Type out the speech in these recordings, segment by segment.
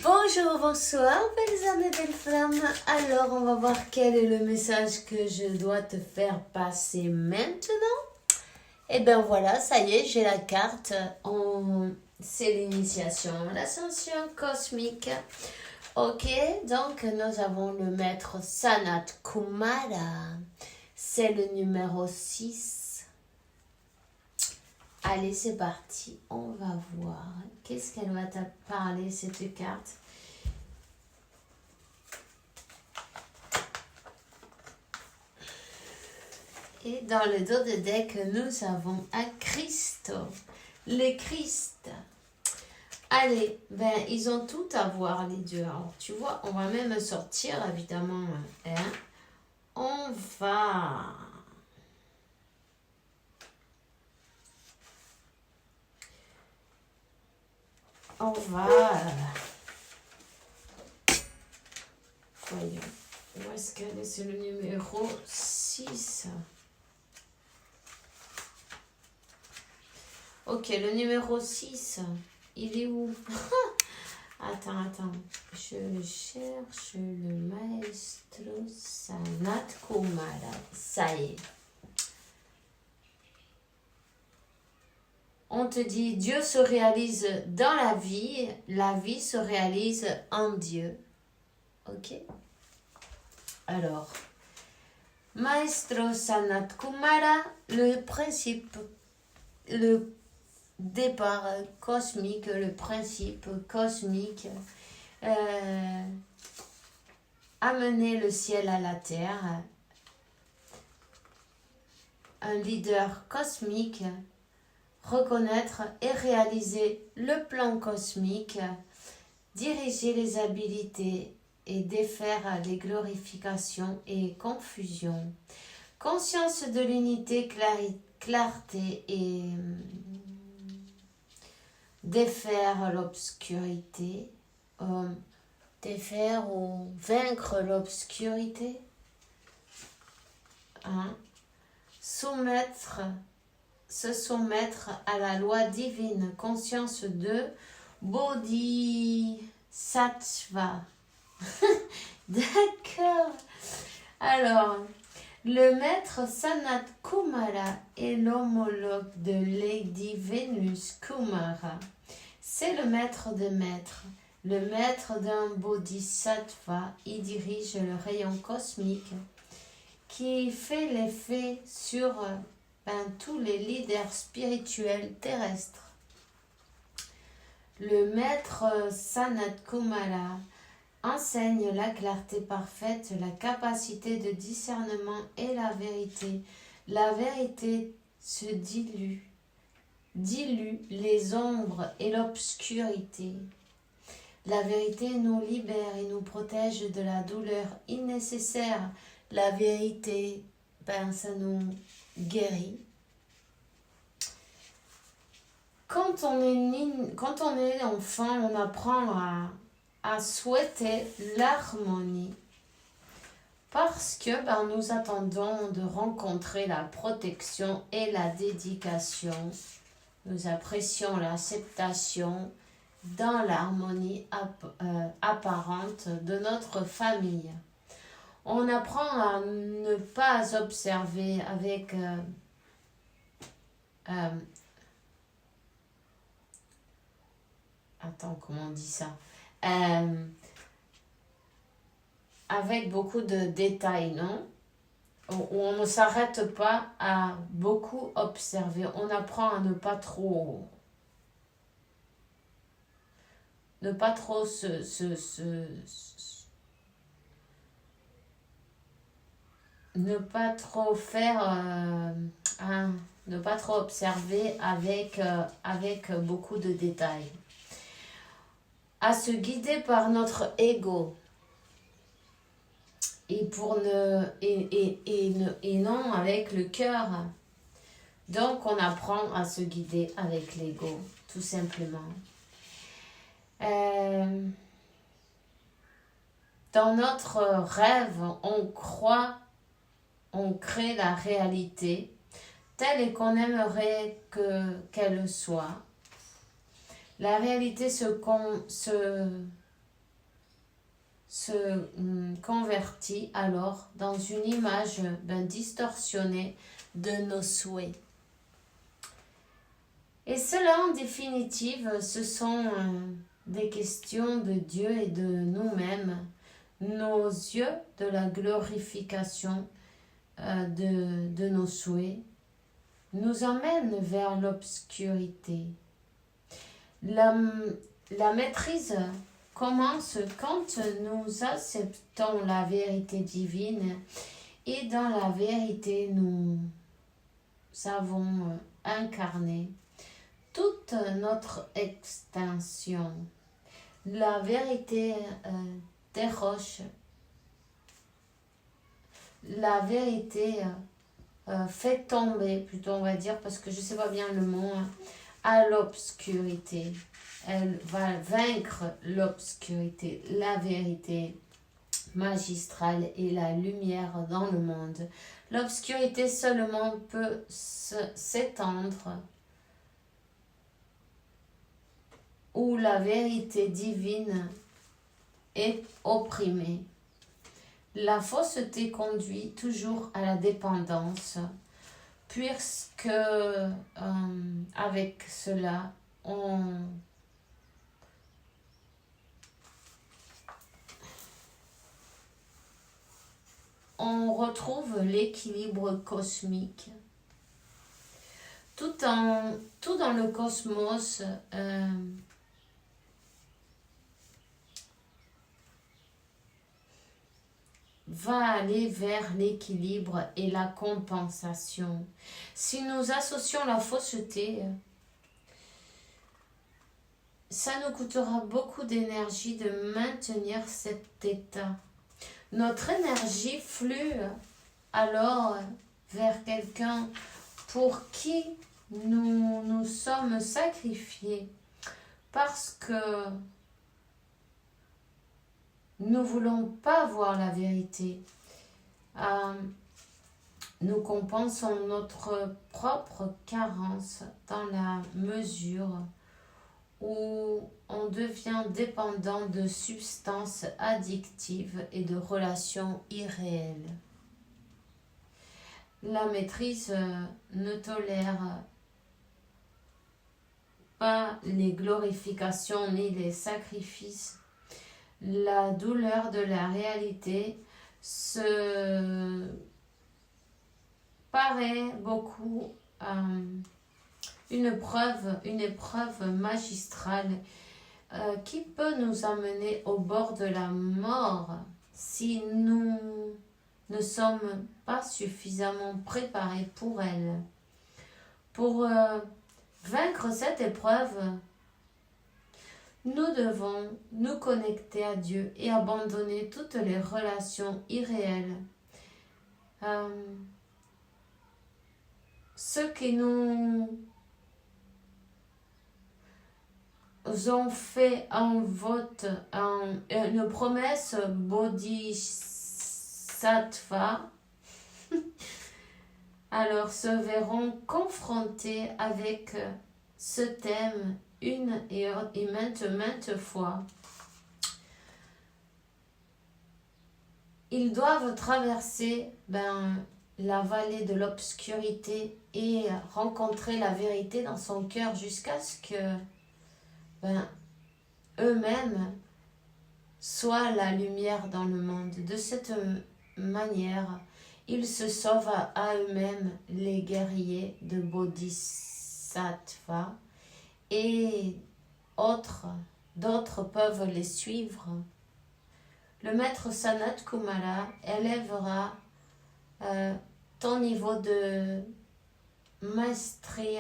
Bonjour, bonsoir, belles âmes et belles flammes. Alors, on va voir quel est le message que je dois te faire passer maintenant. Et bien voilà, ça y est, j'ai la carte. C'est l'initiation, l'ascension cosmique. Ok, donc nous avons le maître Sanat Kumara. C'est le numéro 6. Allez, c'est parti. On va voir. Qu'est-ce qu'elle va te parler, cette carte? Et dans le dos de deck, nous avons un Christ. Le Christ. Allez, ben, ils ont tout à voir, les deux. Alors, tu vois, on va même sortir, évidemment. Hein. On va... Voyons. Où est-ce qu'elle est? C'est le numéro 6. Ok, le numéro 6. Il est où? Attends. Je cherche le maestro Sanat Kumara. Ça y est. On te dit, Dieu se réalise dans la vie se réalise en Dieu. Ok? Alors, Maestro Sanat Kumara, le principe, le départ cosmique, le principe cosmique, amener le ciel à la terre, un leader cosmique, reconnaître et réaliser le plan cosmique, diriger les habilités et défaire les glorifications et confusions, conscience de l'unité, clarté et défaire l'obscurité, défaire ou vaincre l'obscurité, hein? Se soumettre à la loi divine, conscience de Bodhisattva. D'accord. Alors, le maître Sanat Kumara est l'homologue de Lady Venus Kumara. C'est le maître des maîtres, le maître d'un Bodhisattva. Il dirige le rayon cosmique qui fait l'effet sur tous les leaders spirituels terrestres. Le maître Sanat Kumara enseigne la clarté parfaite, la capacité de discernement et la vérité. La vérité se dilue les ombres et l'obscurité. La vérité nous libère et nous protège de la douleur innécessaire. La vérité, ça nous guérit. Quand on est enfant, on apprend à souhaiter l'harmonie parce que nous attendons de rencontrer la protection et la dédication. Nous apprécions l'acceptation dans l'harmonie apparente de notre famille. On apprend à ne pas observer avec comment on dit ça? Avec beaucoup de détails, non? Où on ne s'arrête pas à beaucoup observer. On apprend à ne pas trop ne pas trop faire, ne pas trop observer avec beaucoup de détails. À se guider par notre ego et non avec le cœur. Donc on apprend à se guider avec l'ego, tout simplement. Dans notre rêve, on crée la réalité telle qu'on aimerait qu'elle soit. La réalité se se convertit alors dans une image distorsionnée de nos souhaits. Et cela, en définitive, ce sont des questions de Dieu et de nous-mêmes. Nos yeux de la glorification de nos souhaits nous emmènent vers l'obscurité. La maîtrise commence quand nous acceptons la vérité divine et dans la vérité nous avons incarné toute notre extension. La vérité déroche, la vérité fait tomber, plutôt on va dire, parce que je ne sais pas bien le mot, à l'obscurité. Elle va vaincre l'obscurité, la vérité magistrale et la lumière dans le monde. L'obscurité seulement peut s'étendre où la vérité divine est opprimée. La fausseté conduit toujours à la dépendance, puisque avec cela, on retrouve l'équilibre cosmique. Tout dans le cosmos va aller vers l'équilibre et la compensation. Si nous associons la fausseté, ça nous coûtera beaucoup d'énergie de maintenir cet état. Notre énergie flue alors vers quelqu'un pour qui nous sommes sacrifiés parce que nous ne voulons pas voir la vérité. Nous compensons notre propre carence dans la mesure où on devient dépendant de substances addictives et de relations irréelles. La maîtrise ne tolère pas les glorifications ni les sacrifices. La douleur de la réalité se paraît beaucoup une épreuve magistrale qui peut nous amener au bord de la mort si nous ne sommes pas suffisamment préparés pour elle. Pour vaincre cette épreuve, nous devons nous connecter à Dieu et abandonner toutes les relations irréelles. Ce qui nous ont fait un vote, une promesse bodhisattva, alors se verront confrontés avec ce thème une et maintes fois. Ils doivent traverser la vallée de l'obscurité et rencontrer la vérité dans son cœur jusqu'à ce que eux-mêmes soient la lumière dans le monde. De cette manière, ils se sauvent à eux-mêmes, les guerriers de Bodhisattva, et d'autres peuvent les suivre. Le maître Sanat Kumara élèvera ton niveau de maestrie,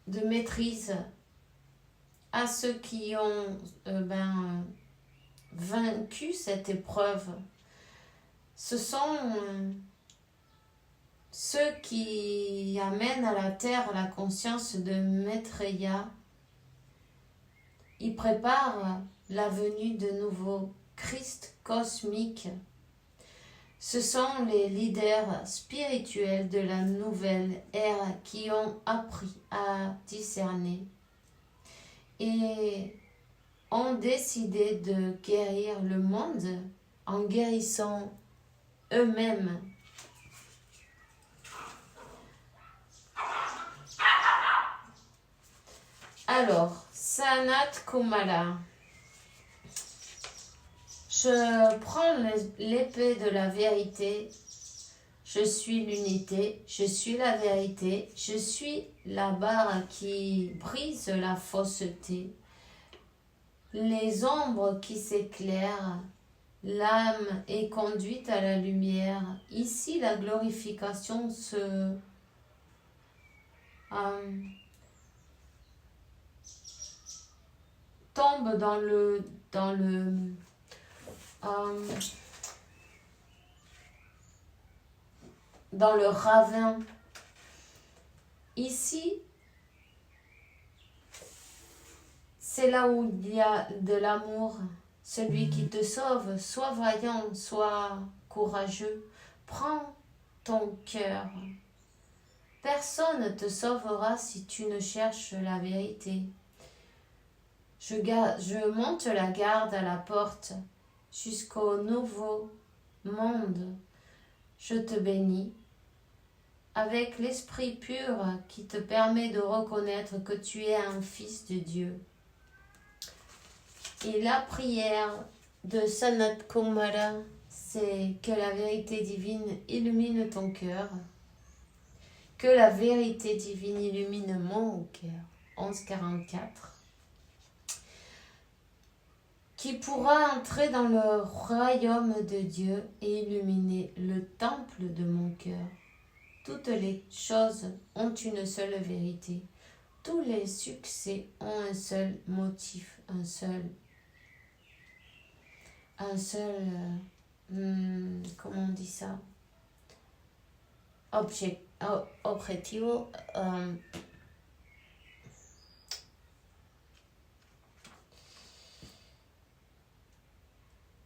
de maîtrise à ceux qui ont vaincu cette épreuve. Ce sont ceux qui amènent à la terre la conscience de Maitreya. Ils préparent la venue de nouveaux Christ cosmique. Ce sont les leaders spirituels de la nouvelle ère qui ont appris à discerner et ont décidé de guérir le monde en guérissant eux-mêmes. Alors, Sanat Kumara. Je prends l'épée de la vérité. Je suis l'unité, je suis la vérité, je suis la barre qui brise la fausseté. Les ombres qui s'éclairent, l'âme est conduite à la lumière. Ici, la glorification tombe dans le ravin. Ici, c'est là où il y a de l'amour. Celui qui te sauve, sois vaillant, sois courageux. Prends ton cœur. Personne ne te sauvera si tu ne cherches la vérité. Je monte la garde à la porte jusqu'au nouveau monde. Je te bénis avec l'esprit pur qui te permet de reconnaître que tu es un fils de Dieu. Et la prière de Sanat Kumara, c'est que la vérité divine illumine ton cœur, que la vérité divine illumine mon cœur. 1144. Qui pourra entrer dans le royaume de Dieu et illuminer le temple de mon cœur. Toutes les choses ont une seule vérité. Tous les succès ont un seul motif, un seul, comment on dit ça? Objectivo.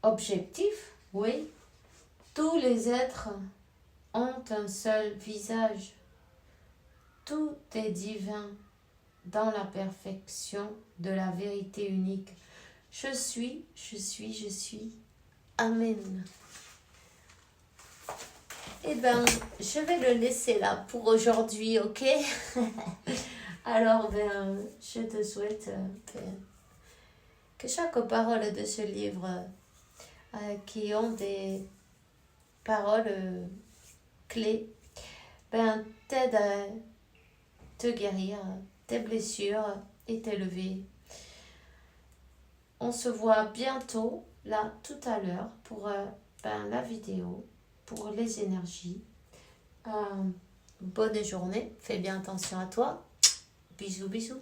Objectif, oui. Tous les êtres ont un seul visage. Tout est divin dans la perfection de la vérité unique. Je suis. Amen. Eh bien, je vais le laisser là pour aujourd'hui, ok? Alors, je te souhaite que chaque parole de ce livre qui ont des paroles clés, t'aide à te guérir tes blessures et t'élever. On se voit bientôt, là, tout à l'heure, pour la vidéo, pour les énergies. Bonne journée, fais bien attention à toi. Bisous, bisous.